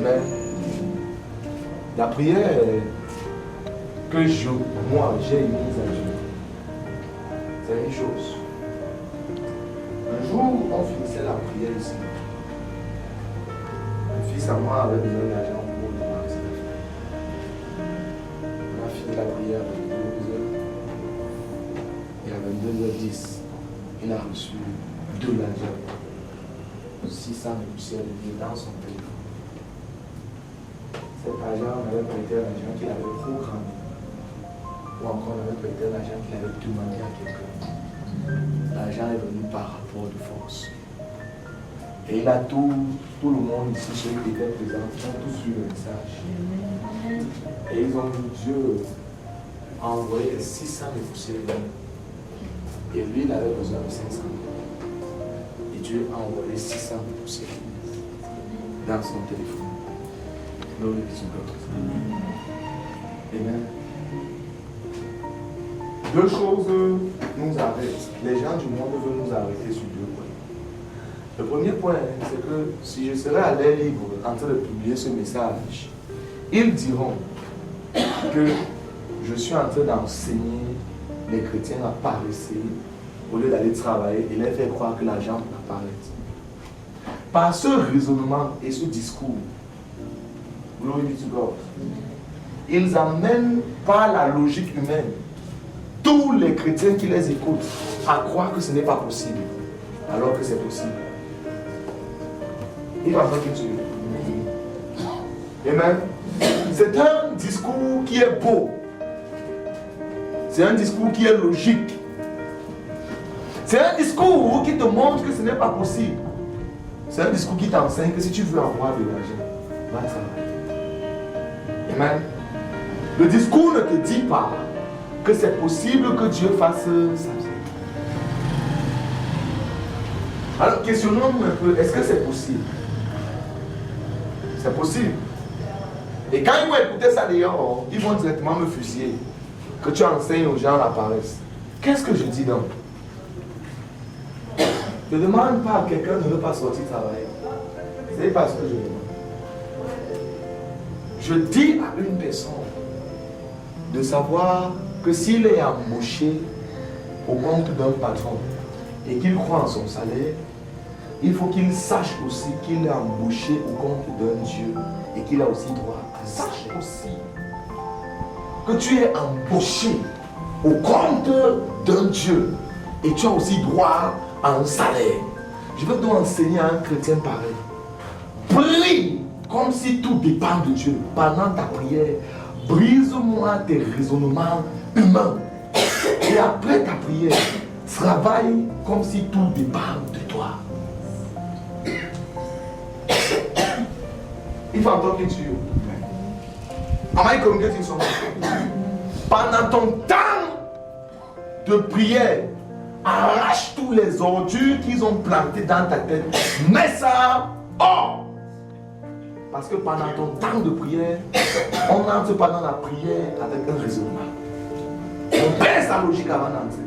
Amen. La prière que moi j'ai mise à Dieu, c'est une chose. Un jour, on finissait la prière ici. Le fils à moi avait besoin d'argent pour démarrer ses affaires. On a fini la prière à 22h. Et à 22h10, il a reçu de l'argent. 600 poussières de vie dans son téléphone. Cet argent, on avait prêté l'argent qu'il avait programmé. Ou encore, on avait prêté l'argent qu'il avait demandé à quelqu'un. L'argent est venu par rapport de force. Et il a tout le monde ici, ceux qui étaient présents, ont tous vu le message. Et ils ont vu Dieu envoyer 600 poussières de vie. Et lui, il avait besoin de 500. Et Dieu a envoyé 600 poussières dans son téléphone. Glory be to God. Amen. Deux choses nous arrêtent. Les gens du monde veulent nous arrêter sur deux points. Le premier point, c'est que si je serais à l'air libre en train de publier ce message, ils diront que je suis en train d'enseigner les chrétiens à paresser au lieu d'aller travailler et les faire croire que l'argent apparaît. Par ce raisonnement et ce discours, glory be to God, ils amènent par la logique humaine tous les chrétiens qui les écoutent à croire que ce n'est pas possible, alors que c'est possible. Il va faire que tu Amen. C'est un discours qui est beau. C'est un discours qui est logique. C'est un discours qui te montre que ce n'est pas possible. C'est un discours qui t'enseigne que si tu veux avoir de l'argent, va travailler. Amen. Le discours ne te dit pas que c'est possible que Dieu fasse ça. Alors questionnons-nous un peu, est-ce que c'est possible? C'est possible. Et quand ils vont écouter ça dehors, ils vont directement me fusiller. Que tu enseignes aux gens la paresse. Qu'est-ce que je dis donc? Ne demande pas à quelqu'un de ne pas sortir travailler. Ce n'est pas ce que je demande. Je dis à une personne de savoir que s'il est embauché au compte d'un patron et qu'il croit en son salaire, il faut qu'il sache aussi qu'il est embauché au compte d'un Dieu et qu'il a aussi droit. Sache aussi que tu es embauché au compte d'un Dieu et tu as aussi droit à un salaire. Je veux donc enseigner à un chrétien pareil. Prie comme si tout dépend de Dieu. Pendant ta prière, brise-moi tes raisonnements humains. Et après ta prière, travaille comme si tout dépend de toi. Il faut entendre Dieu. Pendant ton temps de prière, arrache tous les ordures qu'ils ont plantées dans ta tête. Mets ça hors. Parce que pendant ton temps de prière, on entre pendant la prière avec un raisonnement. On perd sa logique avant d'entrer.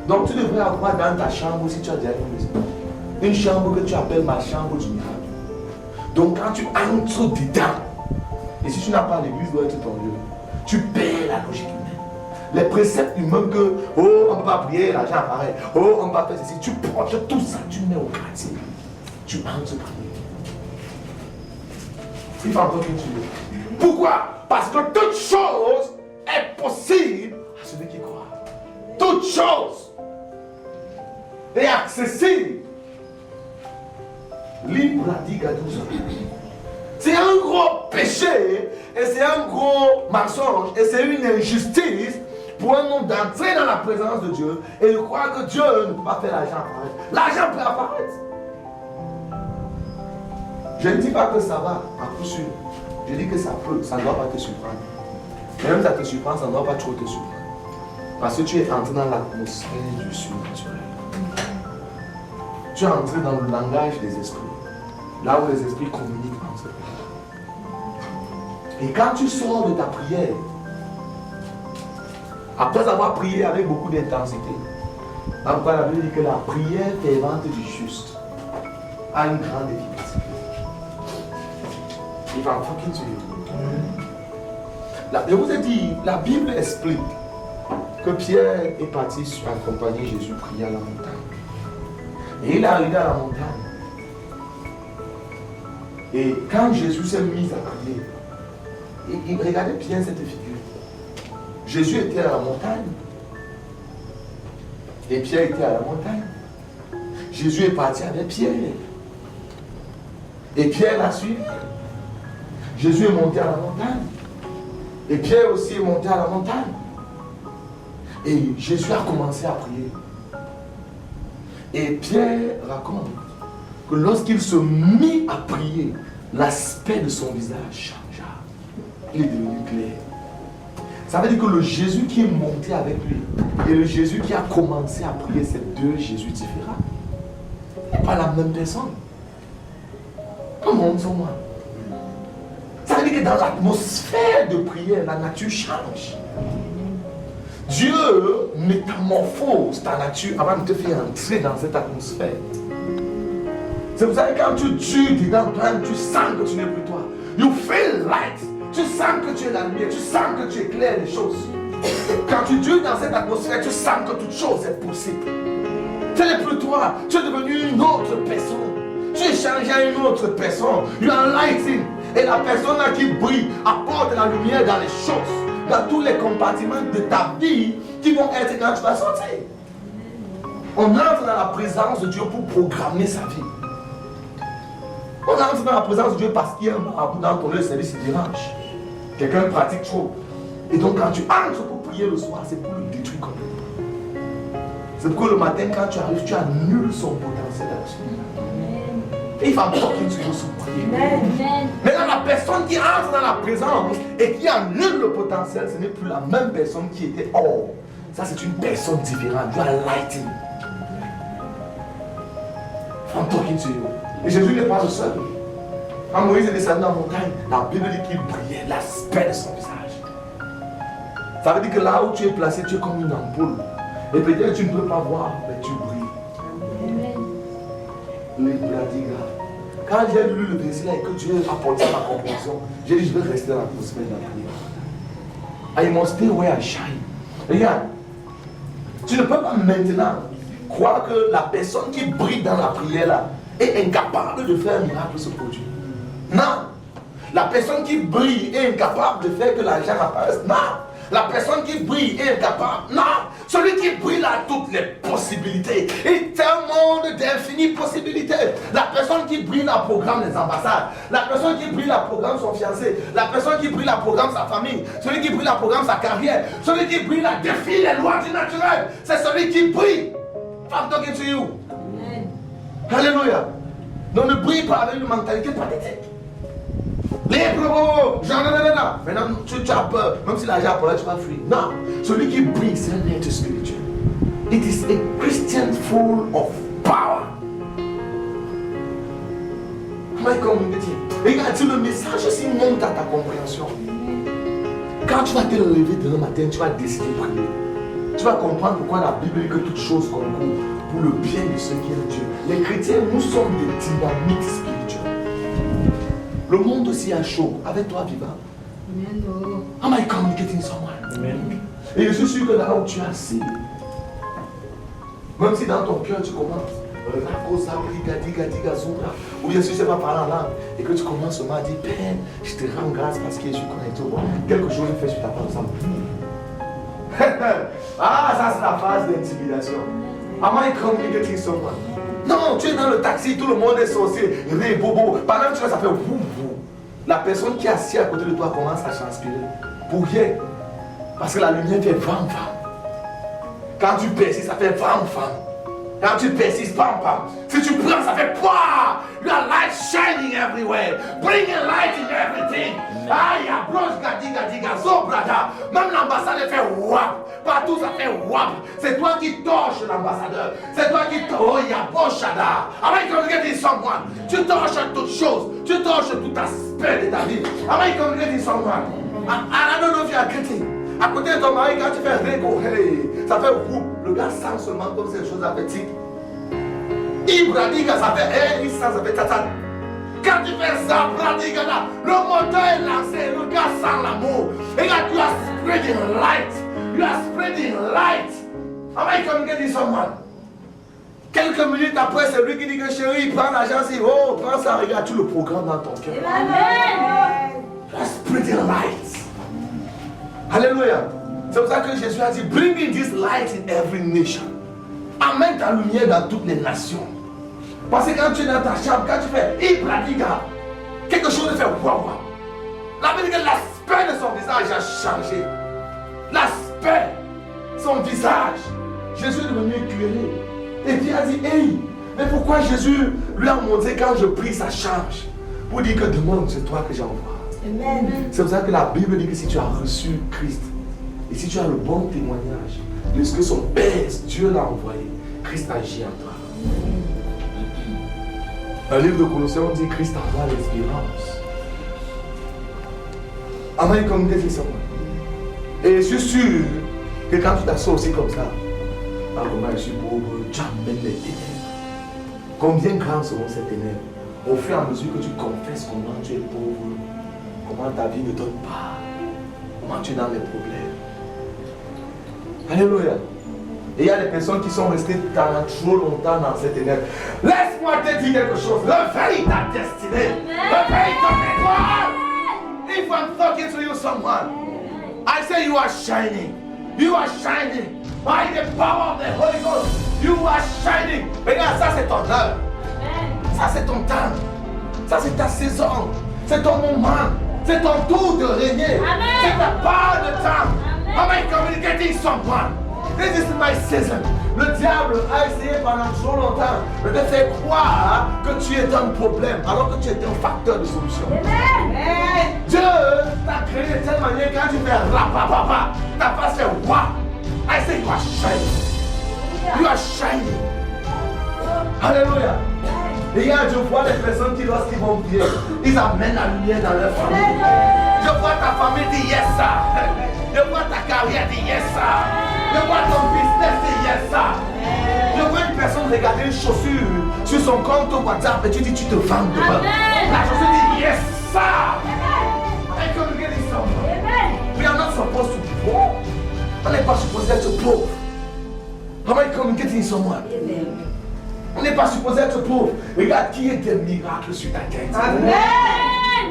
Donc tu devrais avoir dans ta chambre, si tu as déjà une maison, une chambre que tu appelles ma chambre du miracle. Donc quand tu entres dedans, et si tu n'as pas l'église, doit être ton lieu, tu perds la logique humaine. Les préceptes humains que, oh, on ne peut pas prier, l'argent apparaît, oh, on ne peut pas faire ceci, tu projettes tout ça, tu mets au quartier. Tu entres prier. Il faut entendre que tu veux. Pourquoi? Parce que toute chose est possible à celui qui croit. Toute chose est accessible. Libre la digue à 12 ans. C'est un gros péché et c'est un gros mensonge et c'est une injustice pour un homme d'entrer dans la présence de Dieu et de croire que Dieu ne peut pas faire l'argent apparaître. L'argent peut apparaître. Je ne dis pas que ça va, à coup sûr. Je dis que ça peut, ça ne doit pas te surprendre. Même ça te surprend, ça ne doit pas trop te surprendre. Parce que tu es entré dans l'atmosphère du surnaturel. Tu es entré dans le langage des esprits. Là où les esprits communiquent entre eux. Et quand tu sors de ta prière, après avoir prié avec beaucoup d'intensité, après la Bible dit que la prière fervente du juste a une grande efficacité. If I'm talking to you. Je vous ai dit, la Bible explique que Pierre est parti accompagner Jésus prier à la montagne. Et il est arrivé à la montagne. Et quand Jésus s'est mis à prier, il regardait bien cette figure. Jésus était à la montagne. Et Pierre était à la montagne. Jésus est parti avec Pierre. Et Pierre l'a suivi. Jésus est monté à la montagne. Et Pierre aussi est monté à la montagne. Et Jésus a commencé à prier. Et Pierre raconte que lorsqu'il se mit à prier, l'aspect de son visage changea. Il est devenu clair. Ça veut dire que le Jésus qui est monté avec lui et le Jésus qui a commencé à prier, c'est deux Jésus différents. Pas la même personne. Comment on dit moi? Ça veut dire que dans l'atmosphère de prière, la nature change. Dieu métamorphose ta nature avant de te faire entrer dans cette atmosphère. C'est pour ça que quand tu es dedans toi, tu sens que tu n'es plus toi. You feel light. Tu sens que tu es la lumière, tu sens que tu éclaires les choses. Quand tu es dans cette atmosphère, tu sens que toute chose est possible. Tu n'es plus toi, tu es devenu une autre personne. Tu es changé à une autre personne. You are lighting. Et la personne là qui brille apporte la lumière dans les choses, dans tous les compartiments de ta vie qui vont être quand tu vas sortir. On entre dans la présence de Dieu pour programmer sa vie. On entre dans la présence de Dieu parce qu'il y a un marabout dans ton service, il dérange. Quelqu'un pratique trop. Et donc quand tu entres pour prier le soir, c'est pour le détruire complètement. C'est pourquoi le matin quand tu arrives, tu annules son potentiel absolu. Et il va talking to you sur prier. Maintenant la personne qui entre dans la présence et qui annule le potentiel, ce n'est plus la même personne qui était hors. Ça c'est une personne différente. You are lighting. I'm talking to you. Et Jésus n'est pas le seul. Quand Moïse est descendu dans la montagne, la Bible dit qu'il brillait l'aspect de son visage. Ça veut dire que là où tu es placé, tu es comme une ampoule. Et peut-être tu ne peux pas voir, mais tu brilles. Quand j'ai lu le verset et que Dieu a apporté ma compréhension, j'ai dit je vais rester dans l'atmosphère de la prière. I must stay where I shine. Regarde, tu ne peux pas maintenant croire que la personne qui brille dans la prière là est incapable de faire un miracle se produire. Non. La personne qui brille est incapable de faire que l'argent apparaisse. Non. La personne qui brille est incapable. Non. Celui qui brille a toutes les possibilités. Il est un monde d'infinies possibilités. La personne qui brille la programme les ambassades. La personne qui brille la programme son fiancé. La personne qui brille la programme sa famille. Celui qui brille la programme sa carrière. Celui qui brille la défie les lois du naturel. C'est celui qui brille. I'm talking to you. Amen. Alléluia. Donc ne brille pas avec une mentalité pathétique. Les propos, maintenant tu as peur, même si l'argent pour là tu vas fuir. Non, celui qui brille, c'est un être spirituel. It is a Christian full of power. Comment communiquer? Regarde, si le message aussi monte à ta compréhension. Quand tu vas te lever demain matin, tu vas décider de prier. Tu vas comprendre pourquoi la Bible dit que toutes choses concourent pour le bien de ceux qui aiment Dieu. Les chrétiens, nous sommes des dynamiques spirituelles. Le monde aussi a chaud. Avec toi, vivant. Am I communicating someone? Amen. Et je suis sûr que là où tu es assis, même si dans ton cœur tu commences, ou bien si tu ne sais pas parler en langue, et que tu commences seulement à dire, Père, je te rends grâce parce que je suis connecté au bon. Quelque chose est fait sur ta parole, ça me ah, ça c'est la phase d'intimidation. Am I communicating someone? Non, tu es dans le taxi, tout le monde est sorcier, bobo. Pendant que tu vas, ça fait vous. La personne qui est assise à côté de toi commence à transpirer. Pour rien. Parce que la lumière fait vam. Quand tu persistes, ça fait vam. Quand tu persistes, pam. Si tu prends, ça fait pouah. Your light shining everywhere. Bringing light in everything. Aïe, approche, gadiga, zobrada. Même l'ambassadeur fait wap. Partout ça fait wap. C'est toi qui torches l'ambassadeur. C'est toi qui torches. Yaboshada. Avec communicating someone. Tu torches toutes choses. Tu torches tout aspect de ta vie. Avec communicating someone. I don't know if you are getting. À côté de ton mari, quand tu fais régo, hey, ça fait whoop. Le gars sent seulement comme ces choses appétites. Ibradiga, ça fait hey, il sent, ça fait tata. Quand tu fais ça, pratique là, le moteur est lancé, le gars sent l'amour. Et là, tu are spreading light. You are spreading light. Am I communicating someone? Quelques minutes après, c'est lui qui dit que chérie, prends l'argent, il dit, oh, prends ça, regarde tout le programme dans ton cœur. Amen. You are spreading light. Alléluia. C'est pour ça que Jésus a dit, bring in this light in every nation. Amène ta lumière dans toutes les nations. Parce que quand tu es dans ta chambre, quand tu fais Ibradiga, quelque chose te fait waouh. La Bible dit que l'aspect de son visage a changé. L'aspect, son visage. Jésus est devenu éclairé. Et puis il a dit, hey, mais pourquoi Jésus lui a montré quand je prie, ça change? Pour dire que demande, c'est toi que j'envoie. C'est pour ça que la Bible dit que si tu as reçu Christ, et si tu as le bon témoignage de ce que son Père, Dieu l'a envoyé, Christ agit en toi. Dans le livre de Colossiens, on dit Christ envoie l'espérance. Amen, comme des ça. Et je suis sûr que quand tu t'assois aussi comme ça, comment je suis pauvre, tu amènes les ténèbres. Combien grandes seront ces ténèbres? Au fur et à mesure que tu confesses comment tu es pauvre, comment ta vie ne donne pas, comment tu es dans les problèmes. Alléluia. Et il y a des personnes qui sont restées trop longtemps dans ces ténèbres. Laisse-moi te dire quelque chose. Réveille ta destinée. Réveille ton étoile. If I'm talking to you, someone, I say you are shining. You are shining. By the power of the Holy Ghost, you are shining. Regarde, ça c'est ton heure. Ça c'est ton temps. Ça c'est ta saison. C'est ton moment. C'est ton tour de régner. C'est ta part de temps. Am I communicating someone? This is my season. Le diable a essayé pendant trop longtemps de te faire croire que tu es un problème alors que tu es un facteur de solution. Amen. Dieu t'a créé de telle manière quand tu fais rapapapa, ta face fait wa. I say you are shining. You are shining. Alléluia. Regarde, je vois les personnes qui lorsqu'ils vont prier, ils amènent la lumière dans leur famille. Je vois ta famille dire yes sir. Je vois ta carrière dire yes sir. Je vois ton business dire yes sir. Je vois une personne regarder une chaussure sur son compte WhatsApp et tu dis tu te vends devant. La chaussure dit yes sir. I come get it somewhere. We are not supposed to be poor. On n'est pas supposé être pauvre. Am I communicating someone? On n'est pas supposé être pauvre. Regarde qui est des miracles sur ta tête. Amen.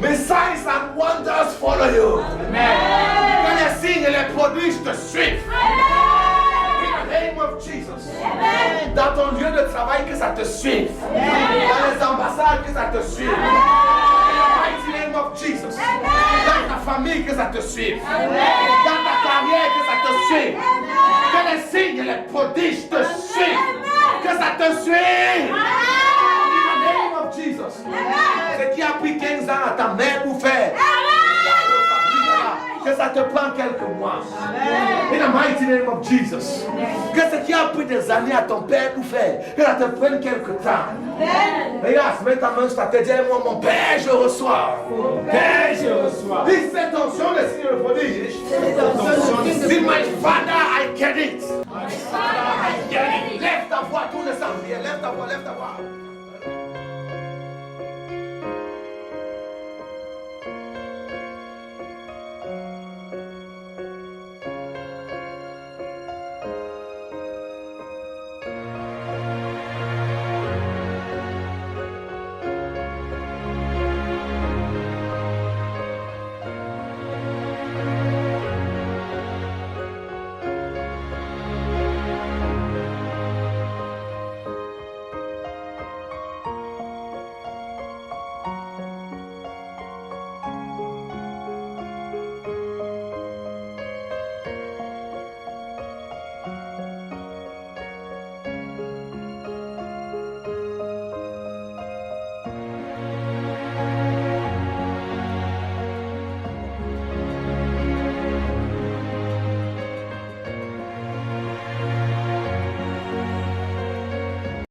Mais signs and wonders follow you. Amen. Quand les signes et les prodiges te suivent. In the name of Jesus. Amen. Dans ton lieu de travail, que ça te suive. Amen. Dans les ambassades, que ça te suive. In the mighty name of Jesus. Amen. Dans ta famille, que ça te suive. Amen. Dans ta carrière, que ça te suive. Amen. Que les signes et les prodiges te suivent. Que ça te suive. In the name of Jesus. Ce qui a pris 15 ans à ta mère pour faire. Que ça te prend quelques mois. In the mighty name of Jesus. Que ce qui a pris des années à ton père pour faire. Que ça te prenne quelques temps. Regarde, mets ta main sur ta tête. Dis-moi, mon père, je reçois. Père, je reçois. Dis cette onction de signe de prodige. Dis, my father, I get it. My father, I get it. Lève ta voix, tout le sang. Lève ta voix, lève ta voix.